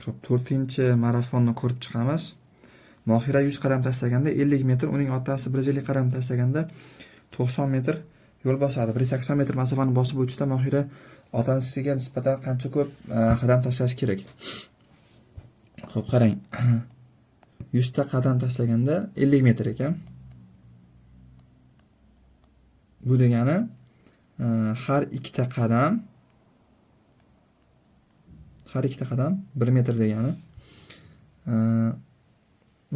Xo'p, 4-marafonni ko'rib chiqamiz. Mohira 100 qadam tashlaganda 50 metr, uning otasi 150 qadam tashlaganda 90 metr yo'l bosadi. 180 metr masofani bosib o'tishda Mohira otasiga nisbatan qancha ko'p qadam tashlashi kerak? Xo'p, qarang. 100 ta qadam tashlaganda 50 metr ekan. Bu degani har ikkita qadam 1 metr degani.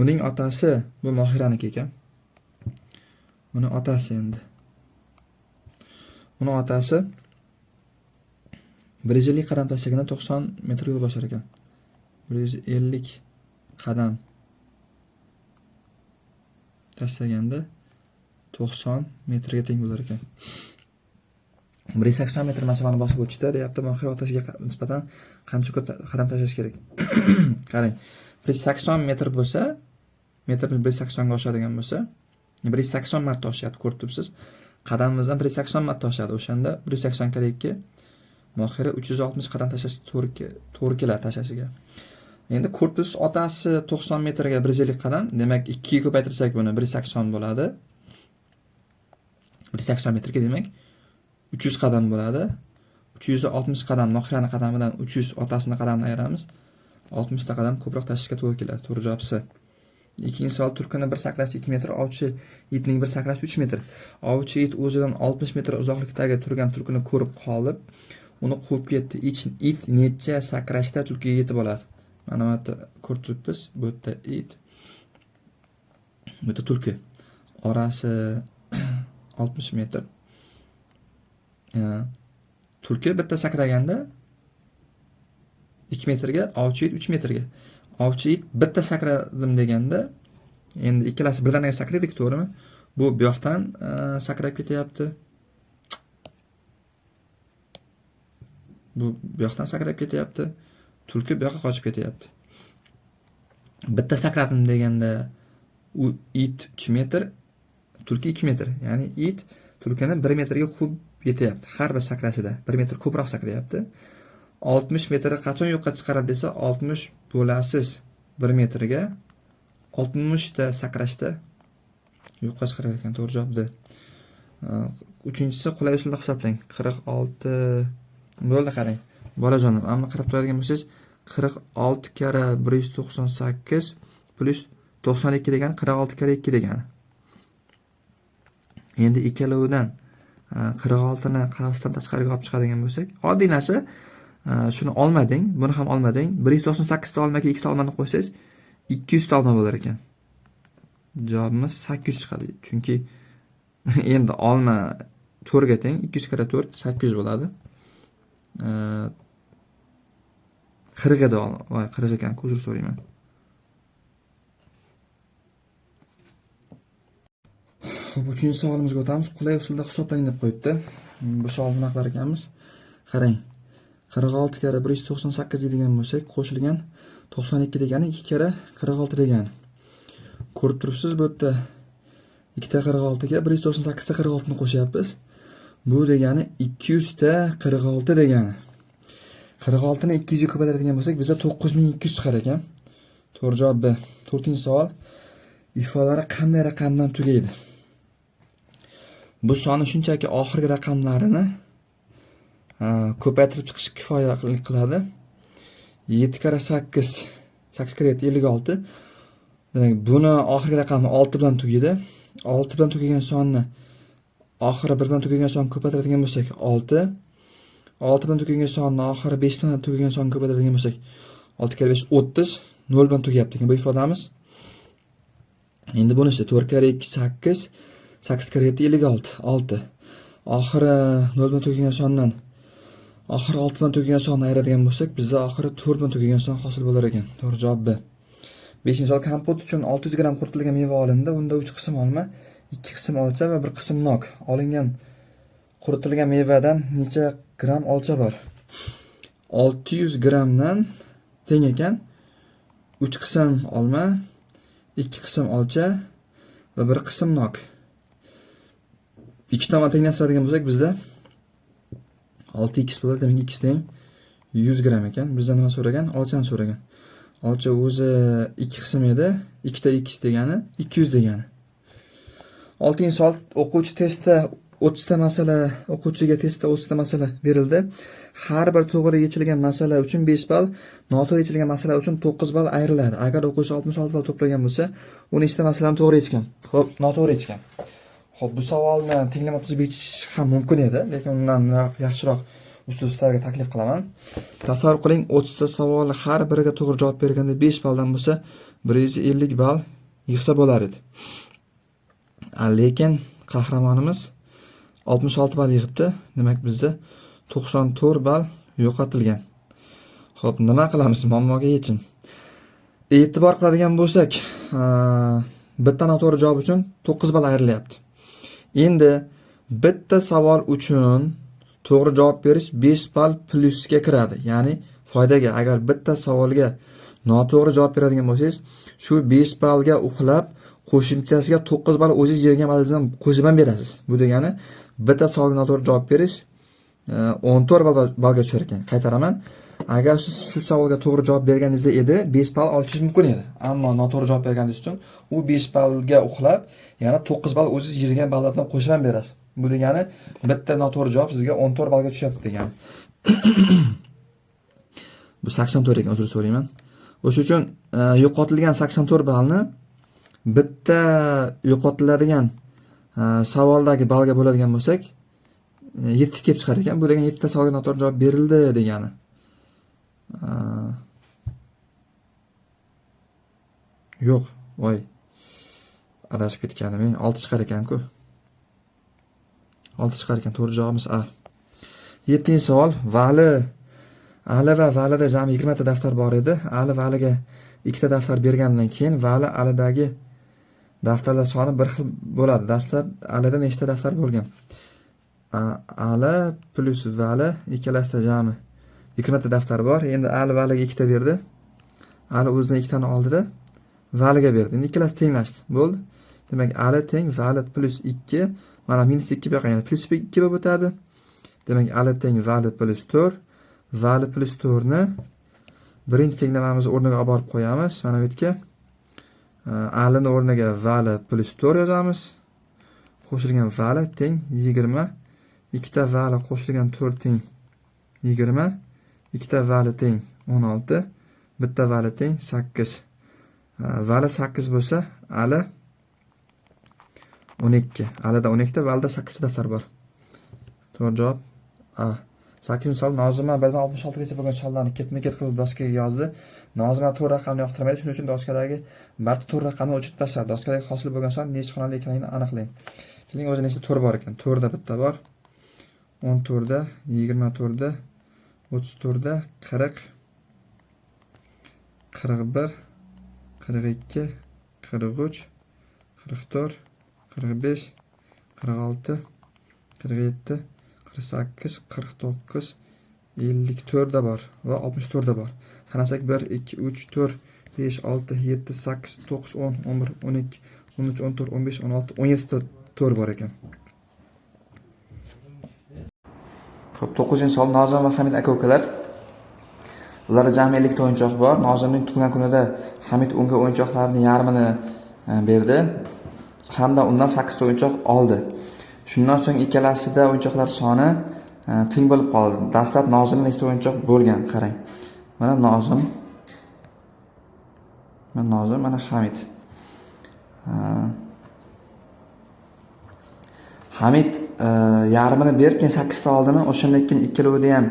Uning otasi bu Mohiraniki ekan. Uni otasi endi. Uni otasi 150 qadam tashlaganda 90 metr yo'l bosar ekan. 150 qadam tashlaganda 90 metrga teng bo'lar ekan. 180 metr masofani bosib o'tishda deyapti, Mohira otasiga nisbatan qancha ko'p qadam tashlash kerak? Qarang, 180 metr bo'lsa, metr 180 ga oshadigan bo'lsa, 180 marta oshyapti, ko'rib turibsiz. Qadamimizdan 180 marta oshadi. O'shanda 180 kare 2 Mohira 360 qadam tashlash to'g'ri keladi tashlashiga. Endi ko'rib turibsiz, otasi 90 metrga 150 qadam, demak 2 ga ko'paytirsak buni 180 bo'ladi. 180 metrga demak 300 qadam bo'ladi. 360 qadam Mohirani qadamidan 300 otasini qadamini ayiramiz. 60 ta qadam ko'proq tashishga to'g'ri keladi. To'g'ri javob C. Ikkinchi savol, turkini bir sakrashi 2 metr, ovchi itning bir sakrashi 3 metr. Ovchi it o'zidan 60 metr uzoqlikdagi turgan tulkini ko'rib qolib, uni quvib ketdi. It necha sakrashda tulkiga yetib oladi? Mana bu yerda ko'rib turibmiz. Bu yerda it, bu yerda tulki. Orasi 60 metr. Tulki bitta sakraganda 2 metrga, ovchi it 3 metrga. Ovchi it bitta sakradim deganda, endi ikkalasi birdaniga sakraydi, to'g'rimi? Bu yoqdan sakrab ketyapti. Bu yoqdan sakrab ketyapti. Tulki bu yoqqa qochib ketyapti. Bitta sakradim deganda u it 3 metr, tulki 2 metr. Ya'ni it tulkini 1 metrga quvib yetyapti. Har bir sakrashida 1 metr ko'proq sakrayapti. 60 metrni qachon yo'qqa chiqaradi desa, 60 bo'lasiz 1 metrga 60 ta sakrashda yo'qqa chiqarar ekan. To'g'ri javob D. Uchinchisi qulay usulda hisoblang. 46 bo'ldi, qarang. Bolajonim, ammo qarab turadigan bo'lsangiz, 46 kara 198 plus 92 degani 46 kara 2 degani. Endi ikkalovidan 46 ni qavsdan tashqariga olib chiqadigan bo'lsak, oddiy narsa, shuni olmading, buni ham olmading. 198 ta olmaga 2 ta olmani qo'ysangiz 200 ta olma bo'lar ekan. Javobimiz 800 chiqadi. Chunki endi olma 4 ga teng, 200 kara 4 800 bo'ladi. 40 edi, voy 40 ekan, uzr so'rayman. Xo'p, 3-savolimizga o'tamiz. Qulay usulda hisoblang deb qo'yibdi. Bu savol nima qilar ekanmiz? Qarang. 46 kara 198 deydigan bo'lsak, qo'shilgan 92 degani 2 kara 46 degani. Ko'rib turibsiz, bu yerda 2 ta 46 ga 198 ta 46 ni qo'shyapmiz. Bu degani 200 ta 46 degani. 46 ni 200 ga ko'paytiradigan bo'lsak, bizda 9200 chiqar ekan. To'g'ri javob B. 4-savol. Ifodalari qanday raqamdan tugaydi? Bu sonni shunchaki oxirgi raqamlarini ko'paytirib chiqish kifoya qiladi. 7 kara 8, 8 kara 7 56. Demak, buni oxirgi raqamni 6 bilan tugaydi. 6 bilan tugagan sonni oxiri 1 bilan tugagan sonni ko'paytiradigan bo'lsak 6. 6 bilan tugagan sonni oxiri 5 bilan tugagan sonni ko'paytiradigan bo'lsak 6 kara 5 30, 0 bilan tugayapti ekan bu ifodamiz. Endi bunisi 4 kara 2 8, 8 kara 7 56, 6. Oxiri 0 bilan tugagan sondan oxiri 6 bilan tugagan sonni ayiradigan bo'lsak, bizda oxiri 4 bilan tugagan son hosil bo'lar ekan. To'g'ri javob B. 5-savol. Kompot uchun 600 gram quritilgan meva olindi. Unda 3 qism olma, 2 qism olcha va 1 qism nok. Olingan quritilgan mevadan necha gram olcha bor? 600 gramdan teng ekan 3 qism olma, 2 qism olcha va 1 qism nok. Ikki tomon tenglashtiradigan bo'lsak, bizda 6x bo'ladi, demak x teng 100 gram ekan. Bizdan nima so'ragan? Olchani so'ragan. Olcha o'zi 2 qism edi. 2 ta x degani 200 degani. 6-savol o'quvchi testda 30 ta masala, o'quvchiga testda 30 ta masala berildi. Har bir to'g'ri yechilgan masala uchun 5 ball, noto'g'ri yechilgan masala uchun 9 ball ayriladi. Agar o'quvchi 66 ball to'plagan bo'lsa, 10 ta masalani to'g'ri yechgan. Xo'p, noto'g'ri yechgan. Xo'p, bu savolni tenglama tuzib yechish ham mumkin edi, lekin undan yaxshiroq uslublarga taklif qilaman. Tasavvur qiling, 30 ta savolni har biriga to'g'ri javob berganda 5 balldan bo'lsa, 150 ball yig'sa bo'lar edi. Lekin qahramonimiz 66 ball yig'ibdi. Demak, bizda 94 ball yo'qotilgan. Xo'p, nima qilamiz? Muammoga yechim. E'tibor qiladigan bo'lsak, bitta noto'g'ri javob uchun 9 ball ayrilyapti. Endi bitta savol uchun to'g'ri javob berish 5 ball plyusga kiradi. Ya'ni foydaga. Agar bitta savolga noto'g'ri javob beradigan bo'lsangiz, shu 5 ballga uxlab qo'shimchasiga 9 ball o'zingiz yig'gan ballingizdan qo'shib ham berasiz. Bu degani bitta savolga noto'g'ri javob berish 14 ballga tushar ekan. Qaytaraman. Agar siz shu savolga to'g'ri javob berganingizda edi, 5 ball olishingiz mumkin edi. Ammo noto'g'ri javob berganingiz uchun u 5 ballga uxlab, yana 9 ball o'zingiz yig'gan balllardan qo'shib ham berasiz. Bu degani bitta noto'g'ri javob sizga 14 ballga tushyapti degani. Bu 84 ekan, uzr so'rayman. O'sha uchun yo'qotilgan 84 ballni bitta yo'qotiladigan savoldagi ballga bo'ladigan bo'lsak, 7 kelib chiqar ekan. Bu degani 7 ta savolga noto'g'ri javob berildi degani. Yo'q, voy. Adashib ketganim. 6 chiqar ekan-ku. 6 chiqar ekan. To'g'ri javobimiz A. 7-savol. Ali va Valida jami 20 ta daftar bor edi. Ali Valiga 2 ta daftar bergandan keyin Vali Alidagi daftarlar soni bir xil bo'ladi. Dastlab Alida nechta daftar bo'lgan? Ali plus Vali ikkalasida jami 20 ta daftar bor. Endi Ali Valiga 2 ta berdi. Ali o'zidan 2 tani oldida Valiga berdi. Endi ikkalasi tenglashdi. Bo'ldi. Demak, Ali teng Vali plus 2, mana minus 2 bu yoqqa yana plus 2 bo'lib o'tadi. Demak, Ali teng Vali plus 4. Vali plus 4 ni birinchi tenglamamizni o'rniga olib borib qo'yamiz. Mana bu yerga Alining o'rniga Vali plus 4 yozamiz. Qo'shilgan Vali teng 20. Ikkita Vali qo'shilgan 4 teng 20. Ikkita Vali teng 16. Bitta Vali teng 8. Vali 8 bo'lsa, Ali 12. Alida 12 ta, Valida 8 ta daftar bor. To'g'ri javob A. 8-savol. Nozima 1dan 66 gacha bo'lgan savollarni ketma-ket qilib doskaga yozdi. Nozima to'rt raqamni yoqtirmaydi, shuning uchun doskadagi barcha to'rt raqamni o'chirib tashladi. Doskadagi hosil bo'lgan son nechta xonali ekanligini aniqlang. Keling, o'zi nechta to'rt bor ekan? 4 da bitta bor. 14 da, 24 da, 34 da, 40, 41, 42, 43, 44, 45, 46, 47, 48, 49, 54 da bor va 64 da bor. Sanasak 1, 2, 3, 4, 5, 6, 7, 8, 9, 10, 11, 12, 13, 14, 15, 16, 17 ta to'rt bor ekan. Xo'p, 9-savol. Nozim va Hamid aka-ukalar. Ularda jami 50 ta o'yinchoq bor. Nozimning tug'ilgan kunida Hamid unga o'yinchoqlarning yarmini berdi hamda undan 8 ta o'yinchoq oldi. Shundan so'ng ikkalasida o'yinchoqlar soni teng bo'lib qoldi. Dastlab Nozimning nechta o'yinchoq bo'lgan? Qarang. Mana Nozim, mana Hamid. Hamid yarmini berib, keyin 8 ta oldimi? O'shandan keyin ikkalovida ham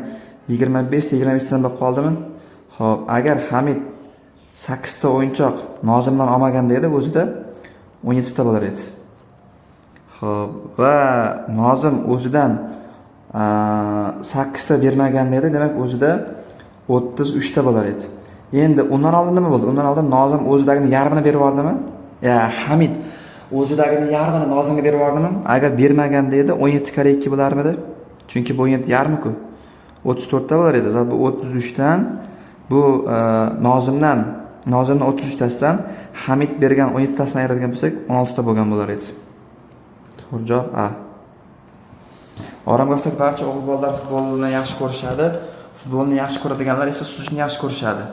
25 ta 25 tadan bo'lib qoldimi? Xo'p, agar Hamid 8 ta o'yinchoq Nozimdan olmaganda edi, o'zida 17 ta bo'lar edi. Xo'p, va Nozim o'zidan 8 ta bermaganda edi, demak o'zida 33 ta bo'lar edi. Endi undan oldin nima bo'ldi? Undan oldin Nozim o'zidagini yarmini berib yubordimi? Hamid o'zidagini yarmini Nozimga berib yubordimi? Agar bermaganda edi, 17 kare 2 bo'larmidi? Chunki bu 17 yarmi-ku. 34 ta bo'lar edi va bu 33 dan bu Nozimning 33 tasidan Hamid bergan 17 tasini ayiradigan bo'lsak, 16 ta bo'lgan bo'lar edi. To'g'ri javob A. Oromgohdagi barcha o'g'il bolalar futbolni yaxshi ko'rishadi. Futbolni yaxshi ko'radiganlar esa suzishni yaxshi ko'rishadi.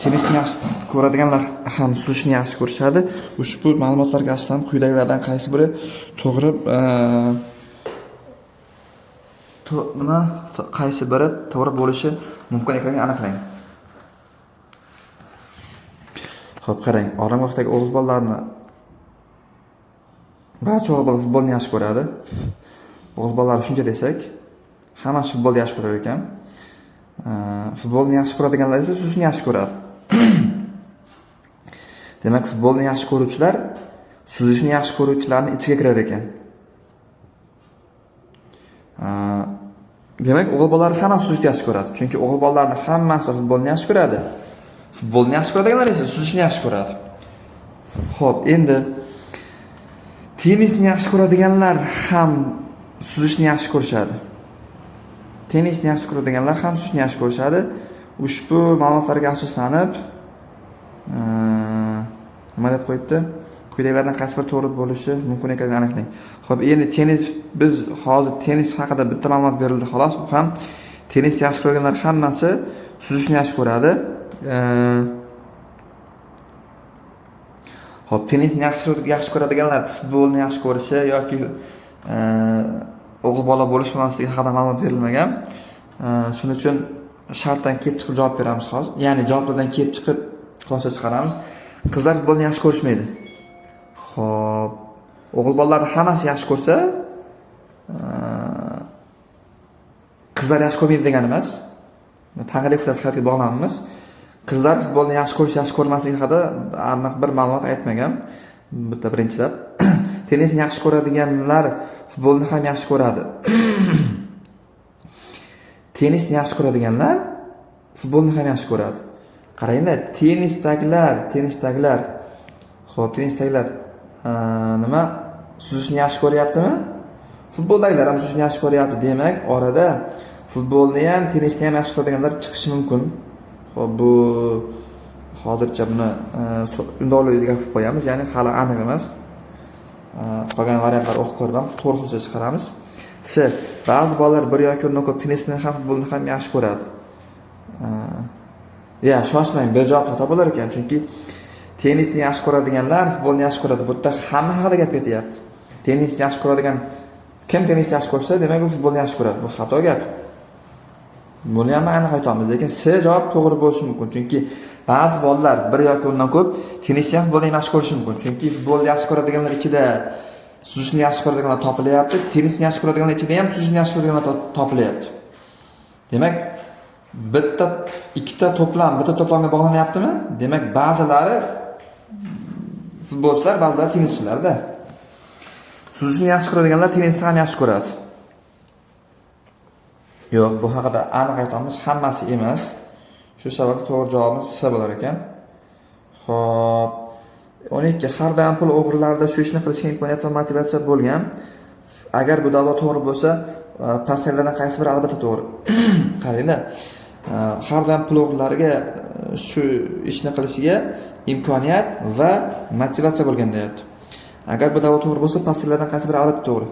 Tennisni yaxshi ko'radiganlar ham suzishni yaxshi ko'rishadi. Ushbu ma'lumotlarga asoslanib quyidagilardan qaysi biri to'g'ri qaysi biri to'g'ri bo'lishi mumkin ekanligini aniqlang. Xo'p, qarang, oromgohdagi o'g'il bolalarni barcha o'g'il bolalar futbolni yaxshi ko'radi. O'g'il bolalar shuncha desak, hammasi futbolni yaxshi ko'rar ekan. Futbolni yaxshi ko'radiganlar esa suzishni yaxshi ko'radi. Demak, futbolni yaxshi ko'ruvchilar suzishni yaxshi ko'ruvchilarning ichiga kirar ekan. Demak, o'g'il bolalar hammasi suzishni yaxshi ko'radi. Chunki o'g'il bolalarning hammasi futbolni yaxshi ko'radi. Futbolni yaxshi ko'radiganlar esa suzishni yaxshi ko'radi. Xo'p, endi tennisni yaxshi ko'radiganlar ham suzishni yaxshi ko'rishadi. Tennisni yaxshi ko'radiganlar ham suzishni yaxshi ko'rishadi. Ushbu ma'lumotlarga asoslanib nima deb qo'yibdi? Quyidagilardan qaysi biri to'g'ri bo'lishi mumkin ekanligini aniqlang. Xo'p, endi tennis biz hozir tennis haqida bitta ma'lumot berildi xolos. Bu ham tennis yaxshi ko'rganlar hammasi suzishni yaxshi ko'radi. Xo'p, tennisni yaxshi ko'radiganlar futbolni yaxshi ko'rishi yoki o'g'il bola bo'lish-bo'lmasligi haqida ma'lumot berilmagan. Shuning uchun shartdan kelib chiqib javob beramiz hozir. Ya'ni javoblardan kelib chiqib xulosa chiqaramiz. Qizlar futbolni yaxshi ko'rishmaydi. Xo'p, o'g'il bolalarning hammasi yaxshi ko'rsa, qizlar yaxshi ko'rmaydi degani emas. Tanqidiy fikrlarga bog'lanamiz. Qizlar futbolni yaxshi ko'rish, yaxshi ko'rmasligi haqida aniq bir ma'lumot aytmagan. Bitta birinchilab, tennisni yaxshi ko'radiganlar futbolni ham yaxshi ko'radi. Tennisni yaxshi ko'radiganlar futbolni ham yaxshi ko'radi. Qaranglar, tennisdagilar. Xo'p, tennisdagilar nima? Suzishni yaxshi ko'ryaptimi? Futboldagilar ham suzishni yaxshi ko'ryapti. Demak, orada futbolni ham, tennisni ham yaxshi ko'radiganlar chiqishi mumkin. Xo'p, bu hozircha buni undovliga qo'yib qo'yamiz, ya'ni hali aniq emas. Qolgan variantlar o'qib ko'rib, to'g'ri xulosa chiqaramiz. Ba'zi bolalar bir yoki undan ko'p tennisni ham, futbolni ham yaxshi ko'radi. Shoshmang, bir javob xato bo'lar ekan, chunki tennisni yaxshi ko'radiganlar futbolni yaxshi ko'radi. Bu yerda hamma haqida gap ketyapti. Tennisni yaxshi ko'radigan kim tennisni yaxshi ko'rsa, demak u futbolni yaxshi ko'radi. Bu xato gap. Buni ham aniq aytamiz, lekin javob to'g'ri bo'lishi mumkin, chunki ba'zi bolalar bir yoki undan ko'p tennisni ham futbolni yaxshi ko'rishi mumkin. Chunki futbolni yaxshi ko'radiganlar ichida suzishni yaxshi ko'radiganlar topilyapti, tennisni yaxshi ko'radiganlar ichida ham suzishni yaxshi ko'radiganlar topilyapti. Demak, ikkita to'plamga bog'lanyaptimi? Demak, ba'zilari futbolchilar, ba'zilari tennischilarda. Suzishni yaxshi ko'radiganlar tennisni ham yaxshi ko'radi. Yo'q, bu haqida aniq aytamiz, hammasi emas. Shu sababli to'g'ri javobimiz C bo'lar ekan. Xo'p, 12. Hardan pul o'g'rilarida shu ishni qilishga imkoniyat va motivatsiya bo'lgan. Agar bu da'vo to'g'ri bo'lsa, pastlardan qaysi biri albatta to'g'ri. Qaranglar, hardan pul o'g'rilariga shu ishni qilishiga imkoniyat va motivatsiya bo'lgan deyapti. Agar bu da'vo to'g'ri bo'lsa, pastlardan qaysi biri albatta to'g'ri.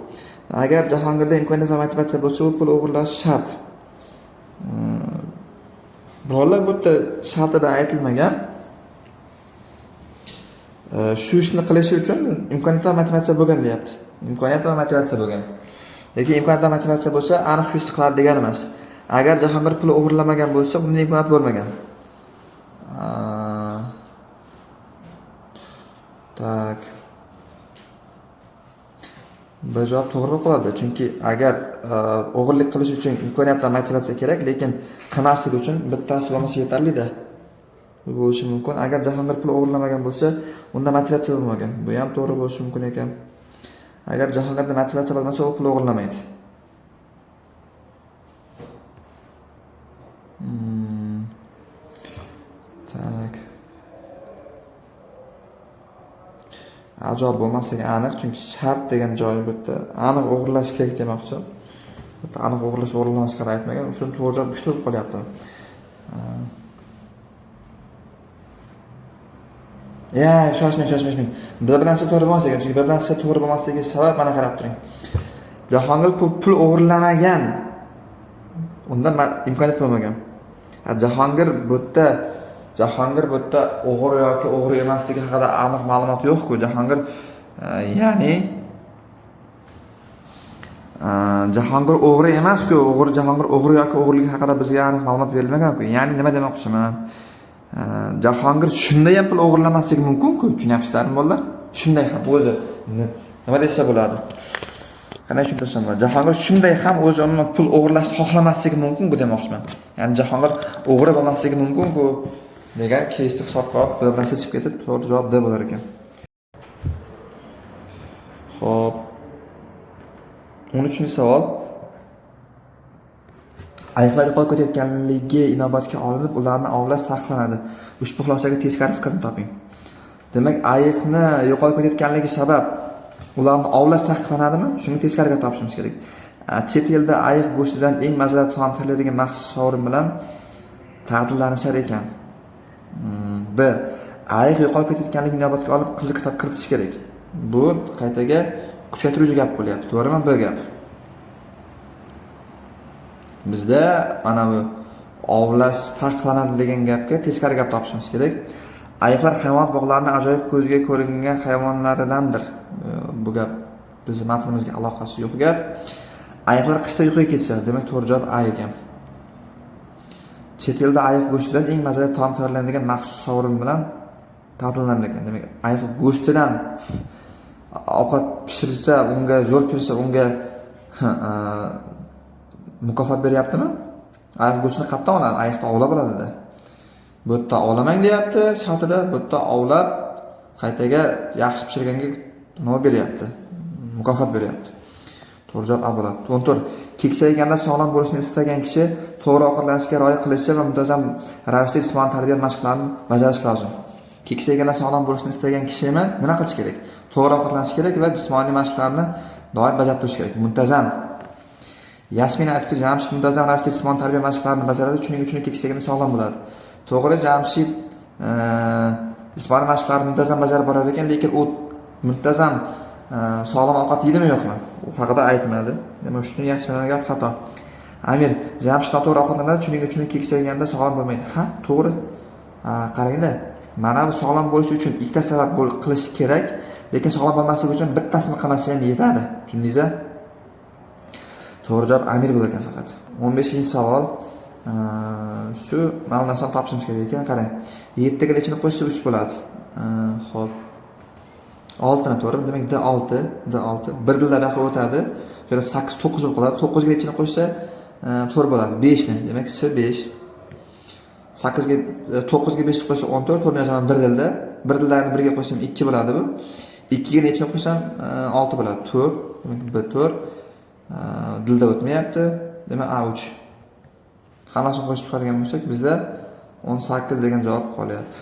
Agar Jahongirda imkoniyat va motivatsiya bo'lsa, u pul o'g'irlashi shart. Birolar bu yerda shartida aytilmagan. Shu ishni qilishi uchun imkoniyat va motivatsiya bo'lgan deyapti. Imkoniyat va motivatsiya bo'lgan. Lekin imkoniyat va motivatsiya bo'lsa, aniq shu ishni qiladi degani emas. Agar Jahongir pul o'g'irlamagan bo'lsa, unda imkoniyat bo'lmagan. Tak. Bu javob to'g'ri bo'lib qoladi, chunki agar o'g'irlik qilish uchun imkoniyat va motivatsiya kerak, lekin qilmaslik uchun bittasi bo'lmasa yetarli-da. Bu bo'lishi mumkin. Agar Jahongir pul o'g'irlamagan bo'lsa, unda motivatsiya bo'lmagan. Bu ham to'g'ri bo'lishi mumkin ekan. Agar Jahongirda motivatsiya bo'lmasa, u pul o'g'irlamaydi. Tak. Javob bo'lmasligi aniq, chunki shart degan joyi bu yerda aniq o'g'irlash kerak demoqchi. Bu yerda aniq o'g'irlash haqida aytmagan, uchun to'g'ri javob 3 bo'lib qolyapti. Shoshmang. Bir bilan siz to'g'ri bo'lmas ekan, chunki bir bilan siz to'g'ri bo'lmasligiga sabab mana qarab turing. Jahongir pul o'g'irlamagan. Unda imkoniyat bo'lmagan. Jahongir bu yerda o'g'ri yoki o'g'ri emasligi haqida aniq ma'lumot yo'q-ku. Jahongir ya'ni Jahongir o'g'ri emas-ku. Jahongir o'g'ri yoki o'g'riligi haqida bizga aniq ma'lumot berilmagan-ku. Ya'ni nima demoqchiman? Jahongir shunday ham pul o'g'irlamasligi mumkin-ku. Tushunyapsizlarmi bolalar? Shunday ham o'zi nima desa bo'ladi? Qanday tushuntirsam bo'ladi? Jahongir shunday ham o'zi umuman pul o'g'irlashni xohlamasligi mumkin-ku demoqchiman. Ya'ni Jahongir o'g'ri bo'lmasligi mumkin-ku degan keysni hisobga olib bir narsa chiqib ketib, to'g'ri javob D bo'lar ekan. Xo'p. 13-savol. Ayiqlar yo'qolib ketayotganligi inobatga olinib, ularni ovlash taqiqlanadi. Ushbu xulosaga teskari fikrni toping. Demak, ayiqni yo'qolib ketayotganligi sabab ularni ovlash taqiqlanadimi? Shuni teskariga topishimiz kerak. Chet elda ayiq go'shtidan eng mazali taom tayyorlanadigan maxsus sovrin bilan taqdirlanishar ekan. B. Ayiq yo'qolib ketayotganligi inobatga olib qiziq kiritish kerak. Bu qaytaga kuchaytiruvchi gap bo'lyapti. To'g'rimi? B gap. Bizda mana bu ovlash taqiqlanadi degan gapga teskari gap topishimiz kerak. Ayiqlar hayvonot bog'larining ajoyib ko'zga ko'ringan hayvonlaridandir. Bu gap bizning matnimizga aloqasi yo'q gap. Ayiqlar qishda uyquga ketishadi. Demak, to'g'ri javob A ekan. Chet elda ayiq go'shtidan eng mazali taom tayyorlanadigan maxsus sovrin bilan taqdirlanar ekan. Demak, ayiq go'shtidan ovqat pishirsa, unga zo'r pishirsa, unga mukofot beryaptimi? Ayiq go'shtini qayerdan oladi? Ayiqni ovlab oladi-da. Bu yerda ovlamang deyapti, shartida bu yerda ovlab qaytaga yaxshi pishirganga nima beryapti? Mukofot beryapti. To'g'ri javob A bo'ladi. 14. Keksayganda sog'lom bo'lishni istagan kishi to'g'ri ovqatlanishga rioya qilishi va muntazam ravishda jismoniy tarbiya mashqlarini bajarish lozim. Keksayganda sog'lom bo'lishni istagan kishi nima qilish kerak? To'g'ri ovqatlanish kerak va jismoniy mashqlarni doim bajarib turish kerak. Muntazam. Yasmin aytdi, Jamshid muntazam ravishda jismoniy tarbiya mashqlarini bajaradi, shuning uchun keksayganda sog'lom bo'ladi. To'g'ri, Jamshid jismoniy mashqlarni muntazam bajarib borar ekan, lekin u muntazam sog'lom ovqat yeydimi yo'qmi? U haqida aytmadi. Demak, shuni yaxshilangan gap xato. Amir, Jamshid noto'g'ri ovqatlanadi, shuning uchun keksayganda sog'lom bo'lmaydi. Ha, to'g'ri. Qarangda, mana bu sog'lom bo'lish uchun ikkita sabab qilish kerak, lekin sog'lom bo'lmasligi uchun bittasini qilmasa ham yetadi. Tushundingizmi? To'g'ri javob Amir bo'lar ekan faqat. 15-savol. Shu mana narsani topishimiz kerak ekan. Qarang. 7 ga nechini qo'shsa 3 bo'ladi. Xo'p. 6 ni to'g'ri. Demak D6. 1 dilda buyoqqa o'tadi. Yo'la 8, 9 bo'lib qoladi. 9 ga nechini qo'shsa 4 bo'ladi. 5 ni. Demak S5. 8 ga 9 ga 5 ni qo'shsa 14, 4 ni yozaman 1 dilda. 1 dillarni 1 ga qo'shsam 2 bo'ladi bu. 2 ga nechini qo'shsam 6 bo'ladi. 4. Demak B4. Dilda o'tmayapti. Demak A3. Hammasini qo'shib chiqadigan bo'lsak, bizda 18 degan javob qolyapti.